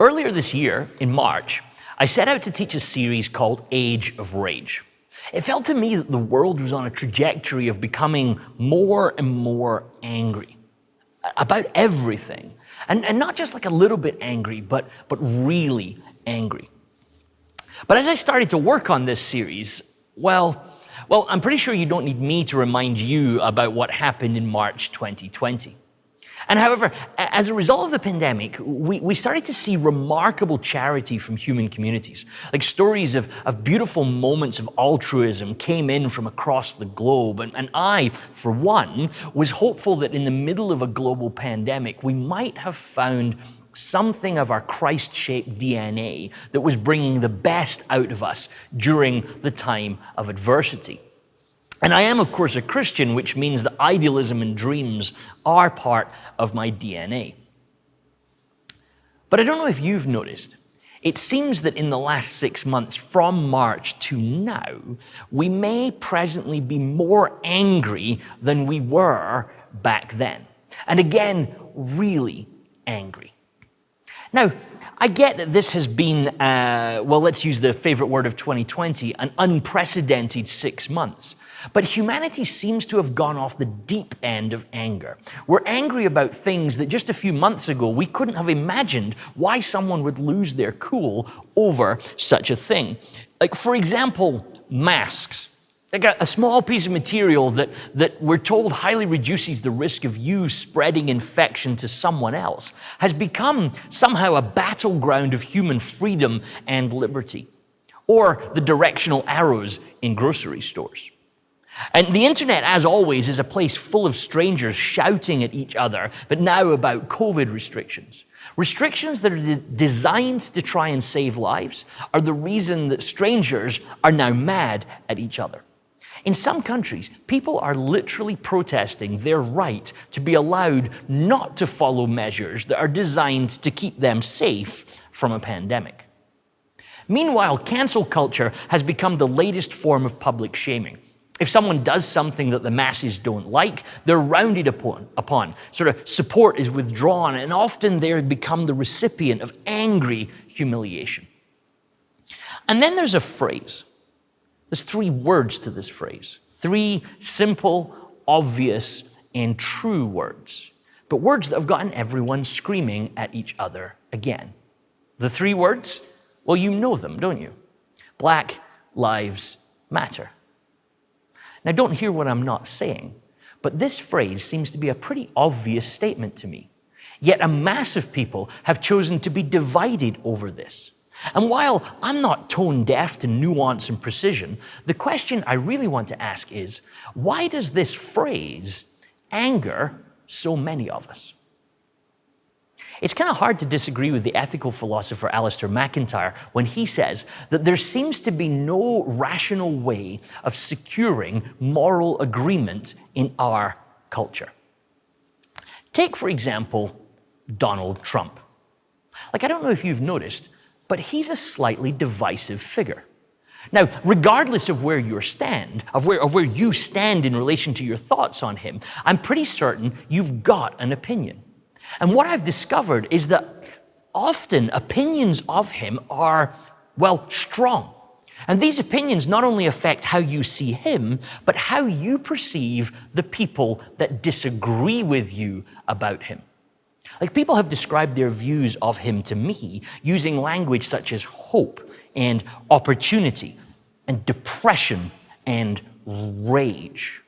Earlier this year, in March, I set out to teach a series called Age of Rage. It felt to me that the world was on a trajectory of becoming more and more angry about everything. And not just like a little bit angry, but really angry. But as I started to work on this series, well, I'm pretty sure you don't need me to remind you about what happened in March 2020. And however, as a result of the pandemic, we started to see remarkable charity from human communities. Like stories of beautiful moments of altruism came in from across the globe. And I, for one, was hopeful that in the middle of a global pandemic, we might have found something of our Christ-shaped DNA that was bringing the best out of us during the time of adversity. And I am, of course, a Christian, which means that idealism and dreams are part of my DNA. But I don't know if you've noticed, it seems that in the last 6 months, from March to now, we may presently be more angry than we were back then. And again, really angry. Now, I get that this has been, let's use the favorite word of 2020, an unprecedented 6 months. But humanity seems to have gone off the deep end of anger. We're angry about things that just a few months ago we couldn't have imagined why someone would lose their cool over such a thing. Like, for example, masks. Like a small piece of material that we're told highly reduces the risk of you spreading infection to someone else has become somehow a battleground of human freedom and liberty. Or the directional arrows in grocery stores. And the internet, as always, is a place full of strangers shouting at each other, but now about COVID restrictions. Restrictions that are designed to try and save lives are the reason that strangers are now mad at each other. In some countries, people are literally protesting their right to be allowed not to follow measures that are designed to keep them safe from a pandemic. Meanwhile, cancel culture has become the latest form of public shaming. If someone does something that the masses don't like, they're rounded upon. Sort of support is withdrawn, and often they become the recipient of angry humiliation. And then there's a phrase. There's 3 words to this phrase. 3 simple, obvious, and true words. But words that have gotten everyone screaming at each other again. The 3 words? Well, you know them, don't you? Black Lives Matter. Now, don't hear what I'm not saying, but this phrase seems to be a pretty obvious statement to me. Yet a mass of people have chosen to be divided over this. And while I'm not tone deaf to nuance and precision, the question I really want to ask is, why does this phrase anger so many of us? It's kind of hard to disagree with the ethical philosopher Alistair McIntyre when he says that there seems to be no rational way of securing moral agreement in our culture. Take, for example, Donald Trump. Like, I don't know if you've noticed, but he's a slightly divisive figure. Now, regardless of where you stand in relation to your thoughts on him, I'm pretty certain you've got an opinion. And what I've discovered is that often opinions of him are, strong. And these opinions not only affect how you see him, but how you perceive the people that disagree with you about him. Like, people have described their views of him to me using language such as hope and opportunity and depression and rage.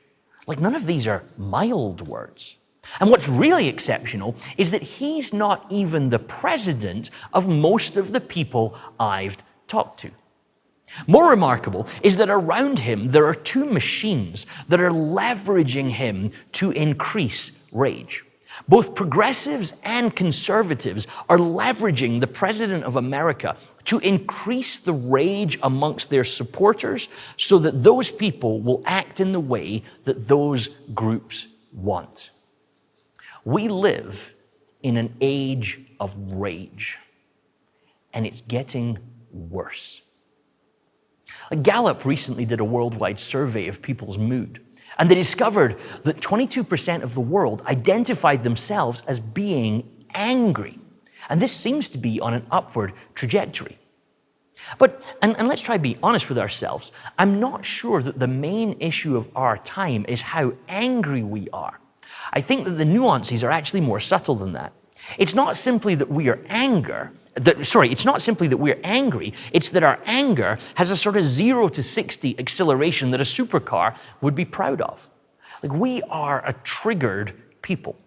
Like, none of these are mild words. And what's really exceptional is that he's not even the president of most of the people I've talked to. More remarkable is that around him there are 2 machines that are leveraging him to increase rage. Both progressives and conservatives are leveraging the President of America to increase the rage amongst their supporters so that those people will act in the way that those groups want. We live in an age of rage, and it's getting worse. Gallup recently did a worldwide survey of people's mood, and they discovered that 22% of the world identified themselves as being angry. And this seems to be on an upward trajectory. But, and let's try to be honest with ourselves, I'm not sure that the main issue of our time is how angry we are. I think that the nuances are actually more subtle than that. It's not simply that we are it's not simply that we're angry, it's that our anger has a sort of 0 to 60 acceleration that a supercar would be proud of. Like, we are a triggered people.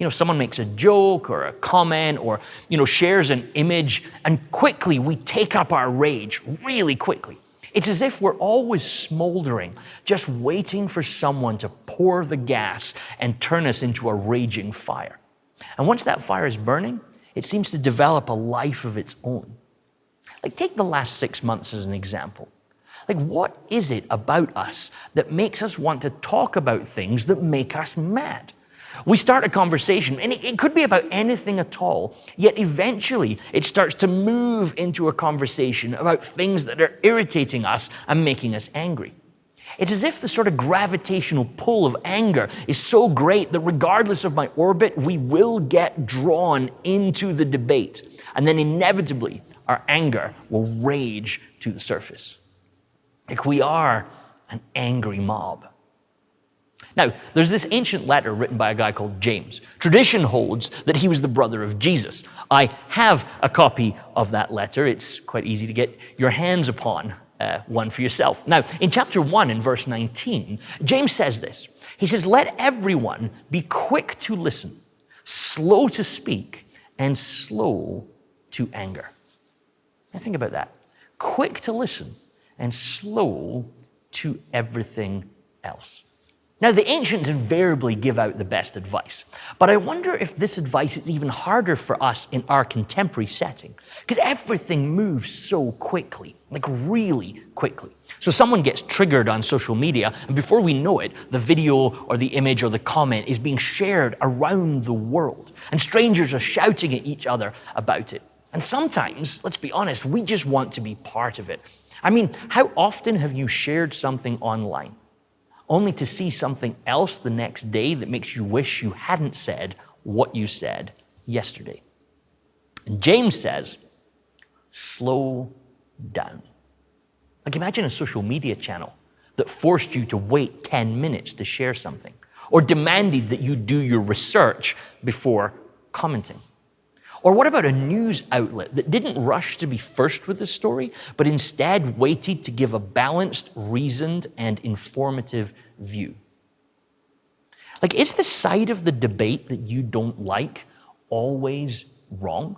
Someone makes a joke or a comment or, shares an image, and quickly we take up our rage really quickly. It's as if we're always smoldering, just waiting for someone to pour the gas and turn us into a raging fire. And once that fire is burning, it seems to develop a life of its own. Like, take the last 6 months as an example. Like, what is it about us that makes us want to talk about things that make us mad? We start a conversation, and it could be about anything at all, yet eventually it starts to move into a conversation about things that are irritating us and making us angry. It's as if the sort of gravitational pull of anger is so great that regardless of my orbit, we will get drawn into the debate, and then inevitably our anger will rage to the surface. Like, we are an angry mob. Now, there's this ancient letter written by a guy called James. Tradition holds that he was the brother of Jesus. I have a copy of that letter. It's quite easy to get your hands upon one for yourself. Now, in chapter 1 in verse 19, James says this. He says, "Let everyone be quick to listen, slow to speak, and slow to anger." Now think about that. Quick to listen and slow to everything else. Now, the ancients invariably give out the best advice, but I wonder if this advice is even harder for us in our contemporary setting, because everything moves so quickly, like really quickly. So someone gets triggered on social media, and before we know it, the video or the image or the comment is being shared around the world, and strangers are shouting at each other about it. And sometimes, let's be honest, we just want to be part of it. I mean, how often have you shared something online only to see something else the next day that makes you wish you hadn't said what you said yesterday? And James says, slow down. Like, imagine a social media channel that forced you to wait 10 minutes to share something, or demanded that you do your research before commenting. Or what about a news outlet that didn't rush to be first with the story, but instead waited to give a balanced, reasoned, and informative view? Like, is the side of the debate that you don't like always wrong?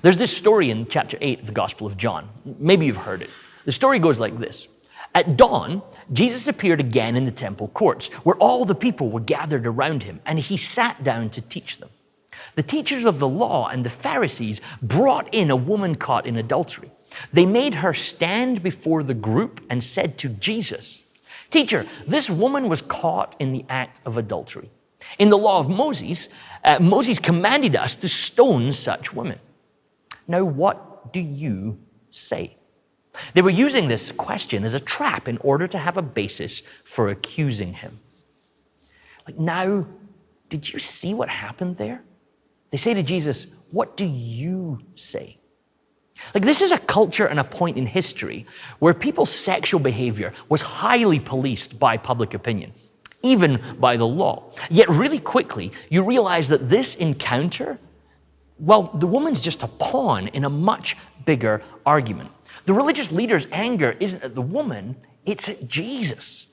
There's this story in chapter 8 of the Gospel of John. Maybe you've heard it. The story goes like this. At dawn, Jesus appeared again in the temple courts, where all the people were gathered around him, and he sat down to teach them. The teachers of the law and the Pharisees brought in a woman caught in adultery. They made her stand before the group and said to Jesus, "Teacher, this woman was caught in the act of adultery. In the law of Moses, Moses commanded us to stone such women. Now what do you say?" They were using this question as a trap in order to have a basis for accusing him. Like, now, did you see what happened there? They say to Jesus, "What do you say?" Like, this is a culture and a point in history where people's sexual behavior was highly policed by public opinion, even by the law. Yet really quickly, you realize that this encounter, well, the woman's just a pawn in a much bigger argument. The religious leader's anger isn't at the woman, it's at Jesus.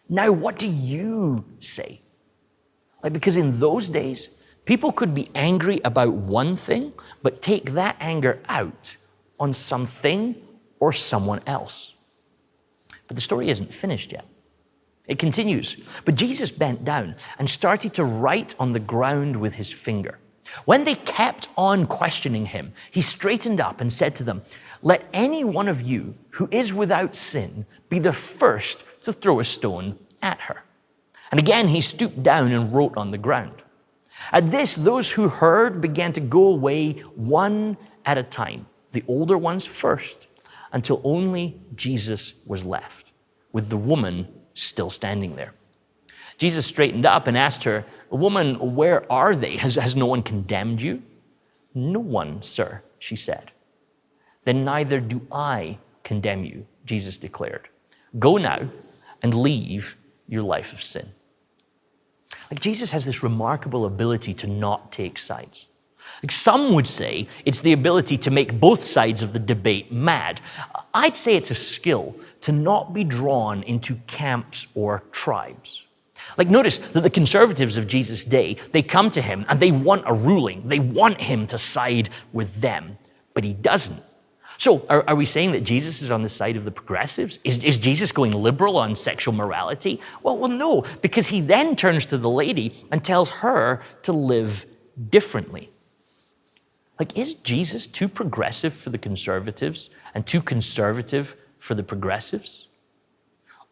Now, what do you say? Like, because in those days, people could be angry about one thing, but take that anger out on something or someone else. But the story isn't finished yet. It continues. But Jesus bent down and started to write on the ground with his finger. When they kept on questioning him, he straightened up and said to them, "Let any one of you who is without sin be the first to throw a stone at her." And again, he stooped down and wrote on the ground. At this, those who heard began to go away one at a time, the older ones first, until only Jesus was left, with the woman still standing there. Jesus straightened up and asked her, "Woman, where are they? Has no one condemned you?" No one, sir, she said. Then neither do I condemn you, Jesus declared. Go now and leave your life of sin. Like, Jesus has this remarkable ability to not take sides. Like, some would say it's the ability to make both sides of the debate mad. I'd say it's a skill to not be drawn into camps or tribes. Like, notice that the conservatives of Jesus' day, they come to him and they want a ruling. They want him to side with them, but he doesn't. So are we saying that Jesus is on the side of the progressives? Is Jesus going liberal on sexual morality? Well, no, because he then turns to the lady and tells her to live differently. Like, is Jesus too progressive for the conservatives and too conservative for the progressives?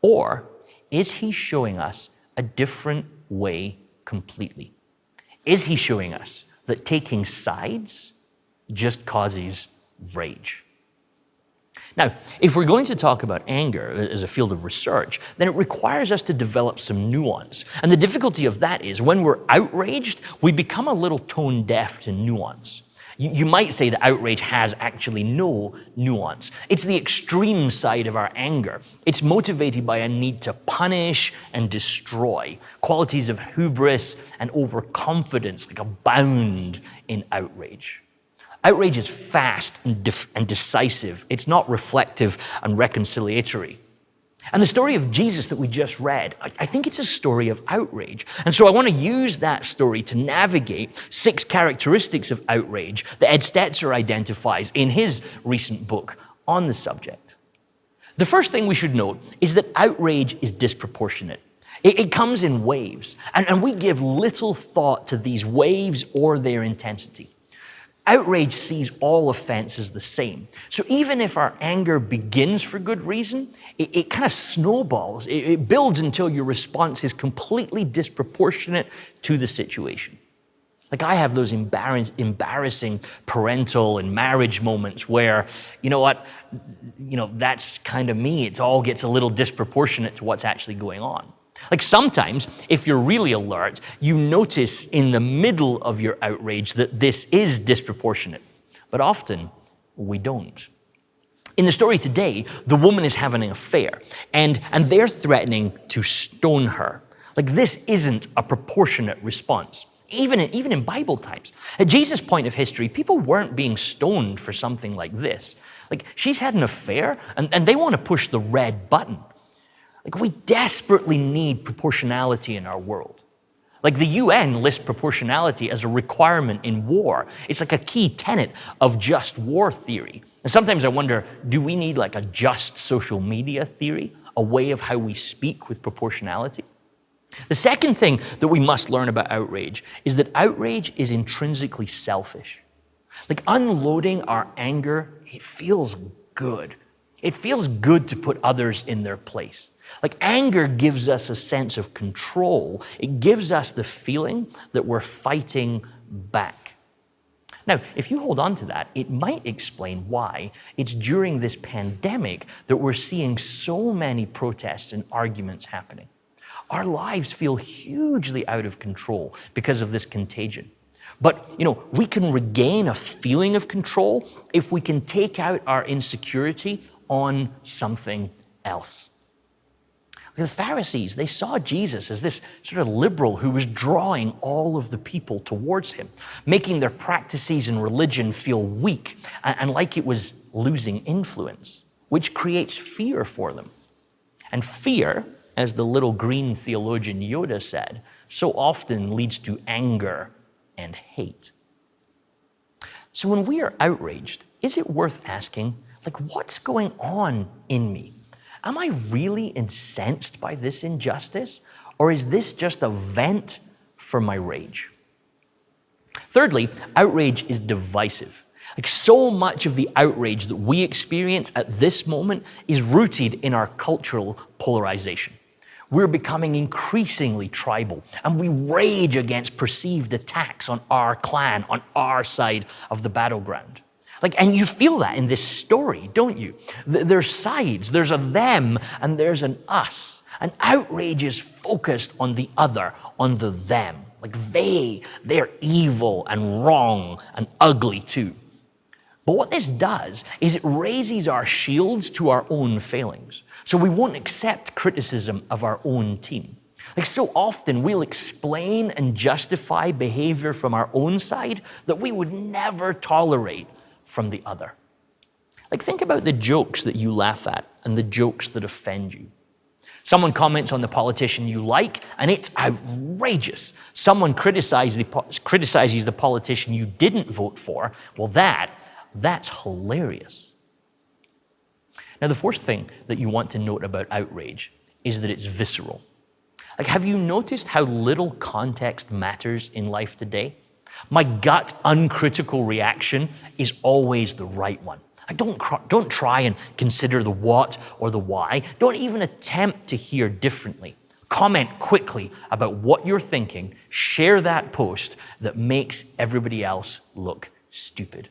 Or is he showing us a different way completely? Is he showing us that taking sides just causes rage? Now, if we're going to talk about anger as a field of research, then it requires us to develop some nuance. And the difficulty of that is when we're outraged, we become a little tone deaf to nuance. You might say that outrage has actually no nuance. It's the extreme side of our anger. It's motivated by a need to punish and destroy. Qualities of hubris and overconfidence like abound in outrage. Outrage is fast and decisive. It's not reflective and reconciliatory. And the story of Jesus that we just read, I think it's a story of outrage. And so I want to use that story to navigate 6 characteristics of outrage that Ed Stetzer identifies in his recent book on the subject. The first thing we should note is that outrage is disproportionate. It comes in waves, and we give little thought to these waves or their intensity. Outrage sees all offenses the same. So even if our anger begins for good reason, it kind of snowballs. It builds until your response is completely disproportionate to the situation. Like, I have those embarrassing parental and marriage moments where, that's kind of me. It all gets a little disproportionate to what's actually going on. Like, sometimes, if you're really alert, you notice in the middle of your outrage that this is disproportionate. But often, we don't. In the story today, the woman is having an affair, and they're threatening to stone her. Like, this isn't a proportionate response, even in Bible times. At Jesus' point of history, people weren't being stoned for something like this. Like, she's had an affair, and they want to push the red button. Like, we desperately need proportionality in our world. Like, the UN lists proportionality as a requirement in war. It's like a key tenet of just war theory. And sometimes I wonder, do we need like a just social media theory, a way of how we speak with proportionality? The second thing that we must learn about outrage is that outrage is intrinsically selfish. Like, unloading our anger, it feels good. It feels good to put others in their place. Like, anger gives us a sense of control. It gives us the feeling that we're fighting back. Now, if you hold on to that, it might explain why it's during this pandemic that we're seeing so many protests and arguments happening. Our lives feel hugely out of control because of this contagion. But, we can regain a feeling of control if we can take out our insecurity on something else. The Pharisees, they saw Jesus as this sort of liberal who was drawing all of the people towards him, making their practices and religion feel weak and like it was losing influence, which creates fear for them. And fear, as the little green theologian Yoda said, so often leads to anger and hate. So when we are outraged, is it worth asking, what's going on in me? Am I really incensed by this injustice, or is this just a vent for my rage? Thirdly, outrage is divisive. So much of the outrage that we experience at this moment is rooted in our cultural polarization. We're becoming increasingly tribal, and we rage against perceived attacks on our clan, on our side of the battleground. And you feel that in this story, don't you? There's sides, there's a them and there's an us. And outrage is focused on the other, on the them. Like they're evil and wrong and ugly too. But what this does is it raises our shields to our own failings. So we won't accept criticism of our own team. Like so often we'll explain and justify behavior from our own side that we would never tolerate from the other. Like think about the jokes that you laugh at and the jokes that offend you. Someone comments on the politician you like, and it's outrageous. Someone criticizes the politician you didn't vote for. Well, that's hilarious. Now, the fourth thing that you want to note about outrage is that it's visceral. Like, have you noticed how little context matters in life today? My gut, uncritical reaction is always the right one. Don't try and consider the what or the why. Don't even attempt to hear differently. Comment quickly about what you're thinking. Share that post that makes everybody else look stupid.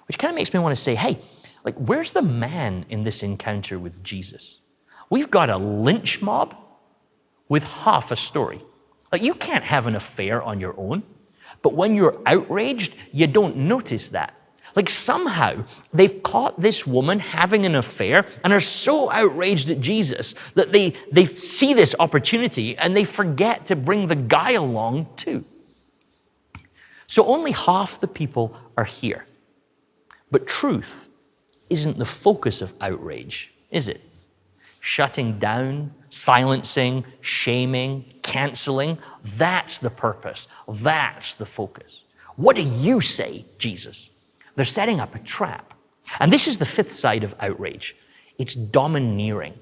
Which kind of makes me want to say, hey, like, where's the man in this encounter with Jesus? We've got a lynch mob with half a story. Like, you can't have an affair on your own, but when you're outraged, you don't notice that. Like somehow they've caught this woman having an affair and are so outraged at Jesus that they see this opportunity and they forget to bring the guy along too. So only half the people are here. But truth isn't the focus of outrage, is it? Shutting down, silencing, shaming, canceling, that's the purpose. That's the focus. What do you say, Jesus? They're setting up a trap. And this is the fifth side of outrage. It's domineering.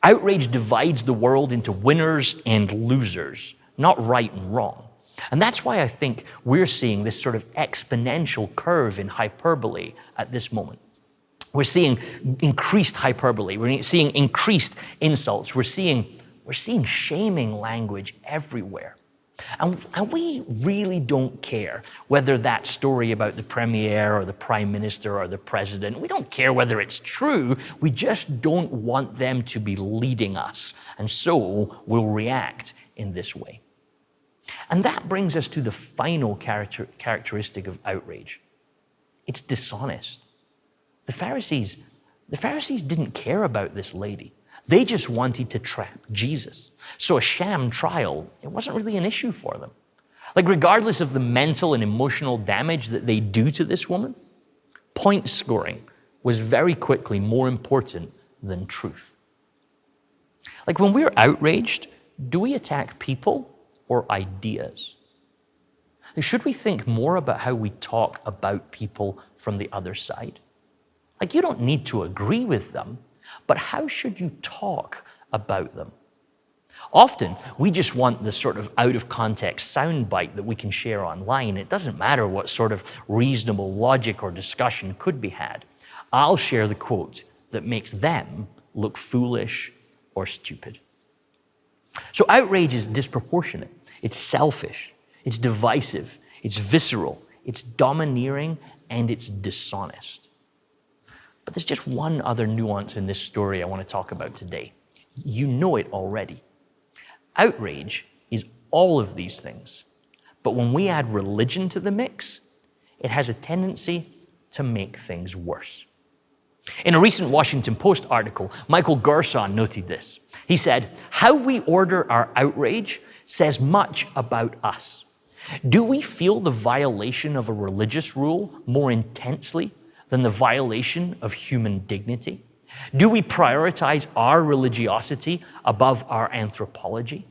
Outrage divides the world into winners and losers, not right and wrong. And that's why I think we're seeing this sort of exponential curve in hyperbole at this moment. We're seeing increased hyperbole. We're seeing increased insults. We're seeing shaming language everywhere. And we really don't care whether that story about the premier or the prime minister or the president, we don't care whether it's true. We just don't want them to be leading us. And so we'll react in this way. And that brings us to the final characteristic of outrage. It's dishonest. The Pharisees didn't care about this lady. They just wanted to trap Jesus. So a sham trial, it wasn't really an issue for them. Like regardless of the mental and emotional damage that they do to this woman, point scoring was very quickly more important than truth. Like when we're outraged, do we attack people or ideas? Should we think more about how we talk about people from the other side? Like you don't need to agree with them, but how should you talk about them? Often, we just want the sort of out-of-context soundbite that we can share online. It doesn't matter what sort of reasonable logic or discussion could be had. I'll share the quote that makes them look foolish or stupid. So outrage is disproportionate. It's selfish. It's divisive. It's visceral. It's domineering, and it's dishonest. But there's just one other nuance in this story I want to talk about today. You know it already. Outrage is all of these things. But when we add religion to the mix, it has a tendency to make things worse. In a recent Washington Post article, Michael Gerson noted this. He said, "How we order our outrage says much about us. Do we feel the violation of a religious rule more intensely than the violation of human dignity? Do we prioritize our religiosity above our anthropology,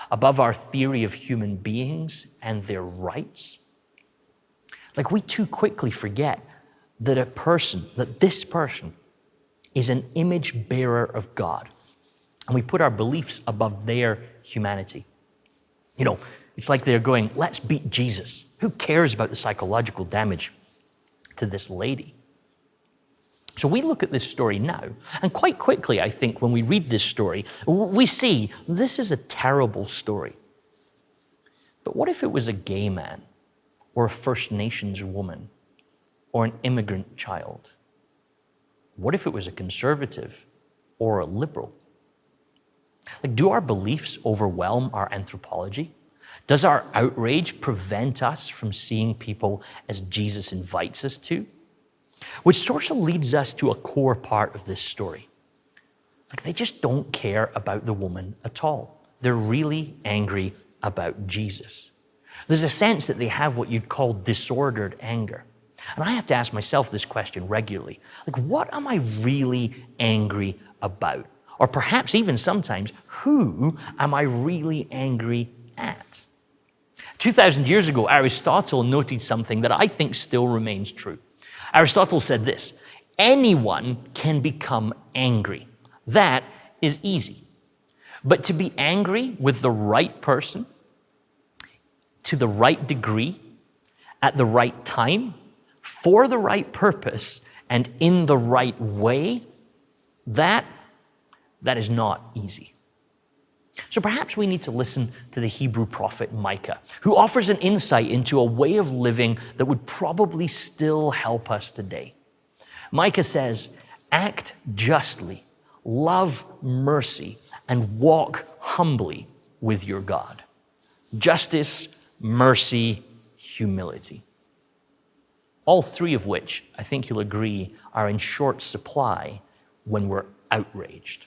above our theory of human beings and their rights?" Like we too quickly forget that this person is an image bearer of God, and we put our beliefs above their humanity. You know, it's like they're going, let's beat Jesus. Who cares about the psychological damage to this lady? So we look at this story now, and quite quickly, I think, when we read this story, we see this is a terrible story. But what if it was a gay man, or a First Nations woman, or an immigrant child? What if it was a conservative or a liberal? Like, do our beliefs overwhelm our anthropology? Does our outrage prevent us from seeing people as Jesus invites us to? Which sort of leads us to a core part of this story. Like, they just don't care about the woman at all. They're really angry about Jesus. There's a sense that they have what you'd call disordered anger. And I have to ask myself this question regularly. Like, what am I really angry about? Or perhaps even sometimes, who am I really angry at? 2,000 years ago, Aristotle noted something that I think still remains true. Aristotle said this: anyone can become angry. That is easy. But to be angry with the right person, to the right degree, at the right time, for the right purpose, and in the right way, that is not easy. So perhaps we need to listen to the Hebrew prophet Micah, who offers an insight into a way of living that would probably still help us today. Micah says, act justly, love mercy, and walk humbly with your God. Justice, mercy, humility. All three of which, I think you'll agree, are in short supply when we're outraged.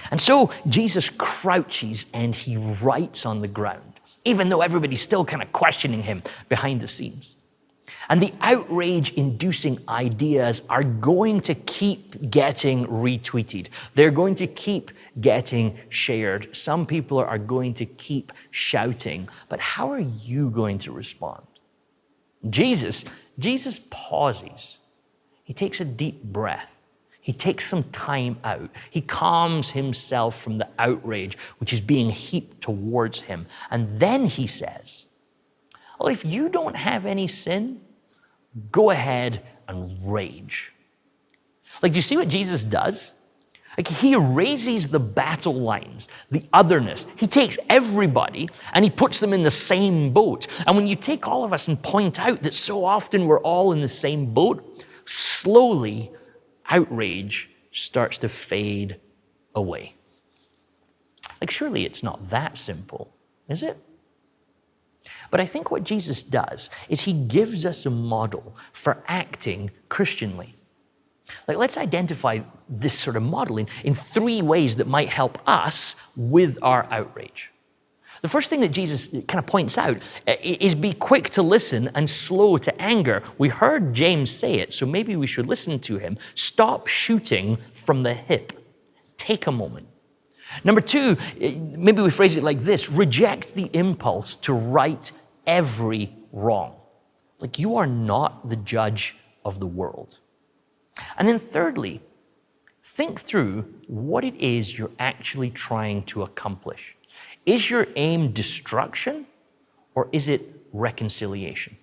And so Jesus crouches and he writes on the ground, even though everybody's still kind of questioning him behind the scenes. And the outrage-inducing ideas are going to keep getting retweeted. They're going to keep getting shared. Some people are going to keep shouting. But how are you going to respond? Jesus pauses. He takes a deep breath. He takes some time out. He calms himself from the outrage which is being heaped towards him. And then he says, well, if you don't have any sin, go ahead and rage. Like, do you see what Jesus does? Like, he raises the battle lines, the otherness. He takes everybody and he puts them in the same boat. And when you take all of us and point out that so often we're all in the same boat, slowly outrage starts to fade away. Like, surely it's not that simple, is it? But I think what Jesus does is he gives us a model for acting Christianly. Like, let's identify this sort of model in three ways that might help us with our outrage. The first thing that Jesus kind of points out is be quick to listen and slow to anger. We heard James say it, so maybe we should listen to him. Stop shooting from the hip. Take a moment. Number two, maybe we phrase it like this: reject the impulse to right every wrong. Like, you are not the judge of the world. And then thirdly, think through what it is you're actually trying to accomplish. Is your aim destruction, or is it reconciliation?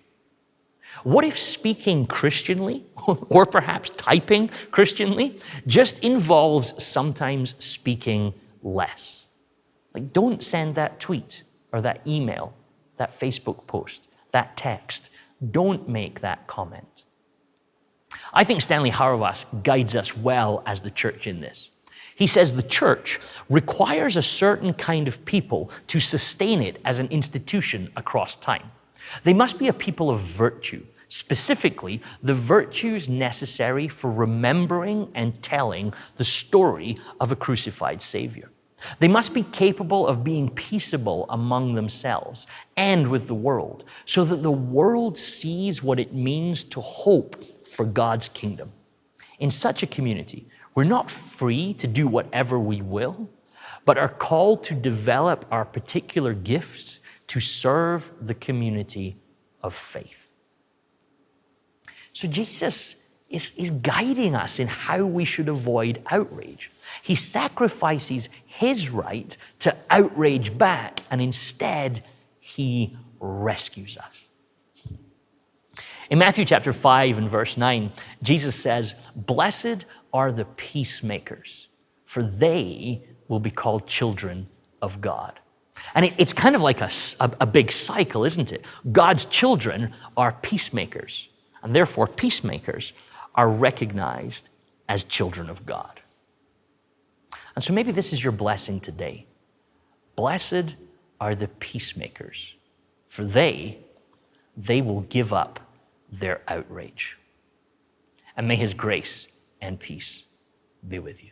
What if speaking Christianly, or perhaps typing Christianly, just involves sometimes speaking less? Like, don't send that tweet or that email, that Facebook post, that text. Don't make that comment. I think Stanley Hauerwas guides us well as the church in this. He says the church requires a certain kind of people to sustain it as an institution across time. They must be a people of virtue, specifically the virtues necessary for remembering and telling the story of a crucified Savior. They must be capable of being peaceable among themselves and with the world, so that the world sees what it means to hope for God's kingdom. In such a community, we're not free to do whatever we will, but are called to develop our particular gifts to serve the community of faith. So Jesus is guiding us in how we should avoid outrage. He sacrifices his right to outrage back, and instead he rescues us. In Matthew chapter 5 and verse 9, Jesus says, "Blessed are the peacemakers, for they will be called children of God." And it's kind of like a big cycle, isn't it? God's children are peacemakers, and therefore peacemakers are recognized as children of God. And so maybe this is your blessing today. Blessed are the peacemakers, for they will give up their outrage. And may his grace and peace be with you.